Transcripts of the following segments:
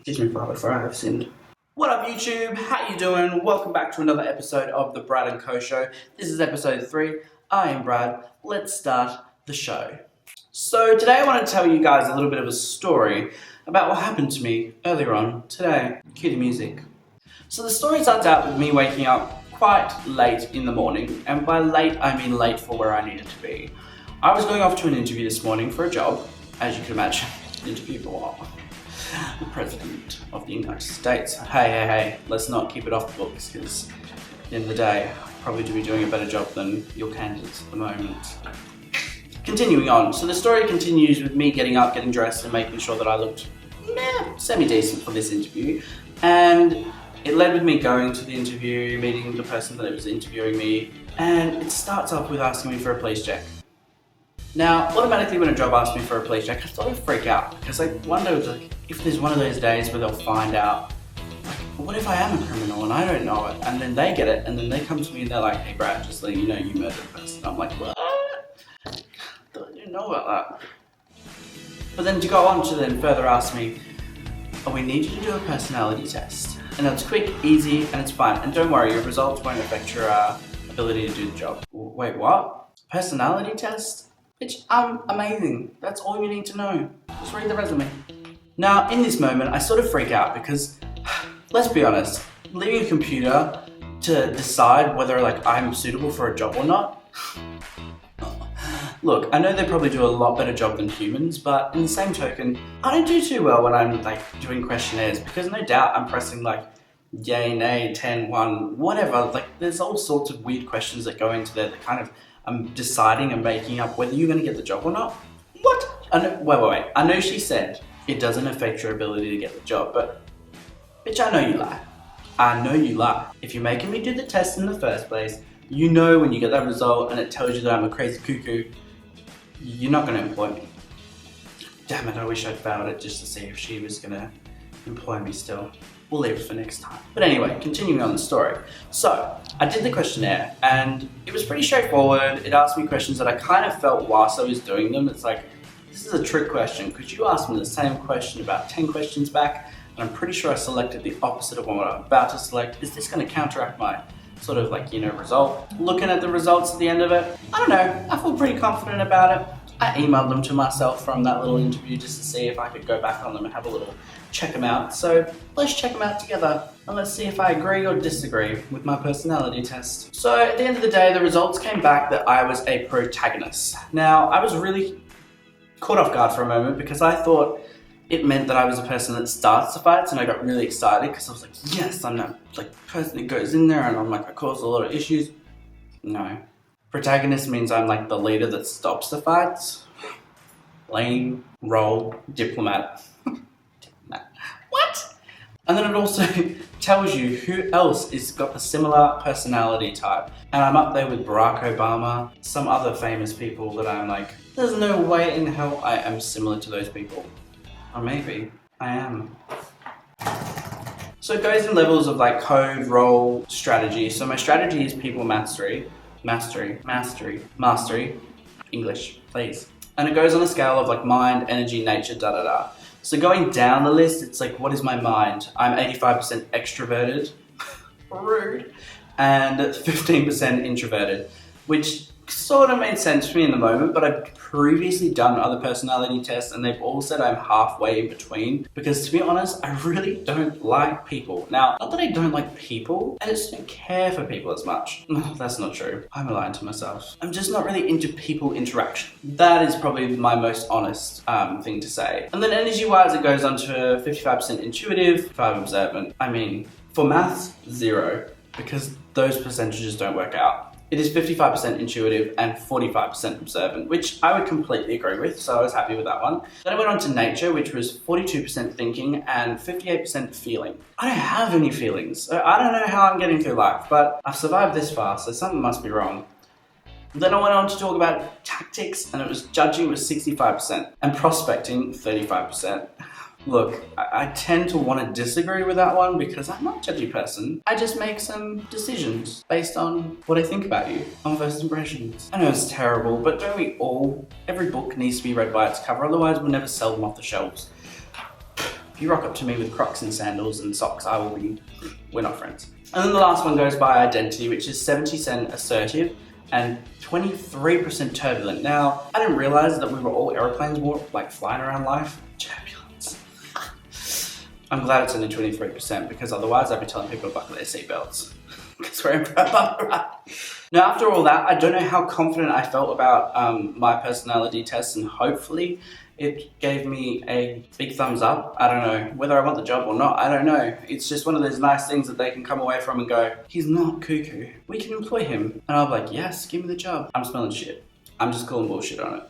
Excuse me, Father, for I have sinned. What up, YouTube? How you doing? Welcome back to another episode of the Brad and Co Show. This is episode 3. I am Brad. Let's start the show. So today I want to tell you guys a little bit of a story about what happened to me earlier on today. Cue the music. So the story starts out with me waking up quite late in the morning, and by late I mean late for where I needed to be. I was going off to an interview this morning for a job, as you can imagine. Interview for the President of the United States. Hey, let's not keep it off the books, because at the end of the day, I'll probably be doing a better job than your candidates at the moment. Continuing on, so the story continues with me getting up, getting dressed, and making sure that I looked semi-decent for this interview. And it led with me going to the interview, meeting the person that was interviewing me, and it starts off with asking me for a police check. Now, automatically when a job asks me for a police check, I sort of freak out, because I wonder if there's one of those days where they'll find out, what if I am a criminal and I don't know it, and then they get it, and then they come to me and they're like, hey Brad, just letting you know you murdered a person. I'm like, what? I didn't know about that. But then to go on to then further ask me, oh, we need you to do a personality test. And it's quick, easy, and it's fine. And don't worry, your results won't affect your ability to do the job. Wait, what? Personality test? Bitch, I'm amazing. That's all you need to know. Just read the resume. Now, in this moment, I sort of freak out because, let's be honest, leaving a computer to decide whether I'm suitable for a job or not. Look, I know they probably do a lot better job than humans, but in the same token, I don't do too well when I'm doing questionnaires, because no doubt I'm pressing yay, nay, 10, 1, whatever. There's all sorts of weird questions that go into there that kind of I'm deciding and making up whether you're going to get the job or not. What? Wait. I know she said it doesn't affect your ability to get the job, but bitch, I know you lie. I know you lie. If you're making me do the test in the first place, you know when you get that result and it tells you that I'm a crazy cuckoo, you're not going to employ me. Damn it, I wish I'd failed it just to see if she was going to employ me still. We'll leave it for next time. But anyway, continuing on the story. So, I did the questionnaire and it was pretty straightforward. It asked me questions that I kind of felt whilst I was doing them. It's like, this is a trick question. Could you ask me the same question about 10 questions back? And I'm pretty sure I selected the opposite of what I'm about to select. Is this going to counteract my sort of result? Looking at the results at the end of it, I don't know. I feel pretty confident about it. I emailed them to myself from that little interview just to see if I could go back on them and have a little check them out. So let's check them out together and let's see if I agree or disagree with my personality test. So at the end of the day, the results came back that I was a protagonist. Now, I was really caught off guard for a moment because I thought it meant that I was a person that starts the fights, and I got really excited because I was like, yes, I'm that person that goes in there and I cause a lot of issues. No. Protagonist means I'm the leader that stops the fights. Lame, role, diplomat. What? And then it also tells you who else is got a similar personality type. And I'm up there with Barack Obama, some other famous people that I'm there's no way in hell I am similar to those people. Or maybe I am. So it goes in levels of code, role, strategy. So my strategy is people mastery, English, please. And it goes on a scale of mind, energy, nature, da. So going down the list, it's what is my mind? I'm 85% extroverted, rude, and 15% introverted, which sort of made sense to me in the moment, but I've previously done other personality tests and they've all said I'm halfway in between, because to be honest, I really don't like people. Now, not that I don't like people, I just don't care for people as much. No, that's not true. I'm lying to myself. I'm just not really into people interaction. That is probably my most honest thing to say. And then energy-wise, it goes on to 55% intuitive, 5 observant. I mean, for maths, 0, because those percentages don't work out. It is 55% intuitive and 45% observant, which I would completely agree with, so I was happy with that one. Then I went on to nature, which was 42% thinking and 58% feeling. I don't have any feelings, so I don't know how I'm getting through life, but I've survived this far, so something must be wrong. Then I went on to talk about tactics, and it was judging was 65% and prospecting 35%. Look, I tend to want to disagree with that one because I'm not a judgy person. I just make some decisions based on what I think about you on first impressions. I know it's terrible, but don't we all? Every book needs to be read by its cover, otherwise we'll never sell them off the shelves. If you rock up to me with Crocs and sandals and socks, we're not friends. And then the last one goes by identity, which is 70% assertive and 23% turbulent. Now, I didn't realize that we were all airplanes, like flying around life. Turbulence. I'm glad it's only 23% because otherwise I'd be telling people to buckle their seatbelts. Because we're in right? Now, after all that, I don't know how confident I felt about my personality test, and hopefully it gave me a big thumbs up. I don't know whether I want the job or not. I don't know. It's just one of those nice things that they can come away from and go, he's not cuckoo. We can employ him. And I'll be like, yes, give me the job. I'm smelling shit. I'm just calling bullshit on it.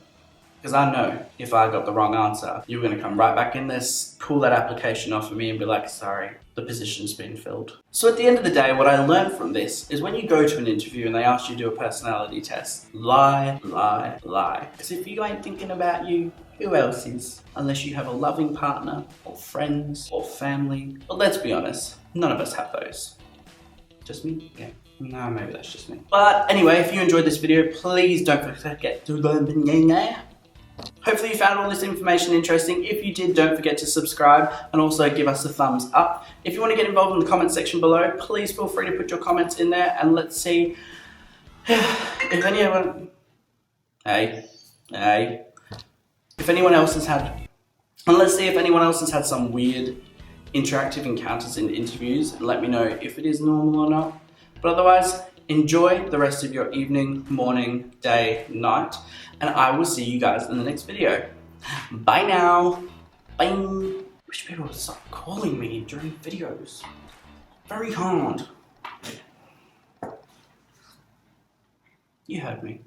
Because I know if I got the wrong answer, you're going to come right back in this, pull that application off of me and be like, sorry, the position's been filled. So at the end of the day, what I learned from this is when you go to an interview and they ask you to do a personality test, lie, lie, lie. Because if you ain't thinking about you, who else is? Unless you have a loving partner, or friends, or family. But let's be honest, none of us have those. Just me? Yeah. No, maybe that's just me. But anyway, if you enjoyed this video, please don't forget to... Hopefully you found all this information interesting. If you did, don't forget to subscribe and also give us a thumbs up. If you want to get involved in the comment section below, please feel free to put your comments in there and let's see if anyone... If anyone else has had... And let's see if anyone else has had some weird interactive encounters in interviews and let me know if it is normal or not. But otherwise, enjoy the rest of your evening, morning, day, night, and I will see you guys in the next video. Bye now. Bye. Wish people would stop calling me during videos. Very hard. You heard me.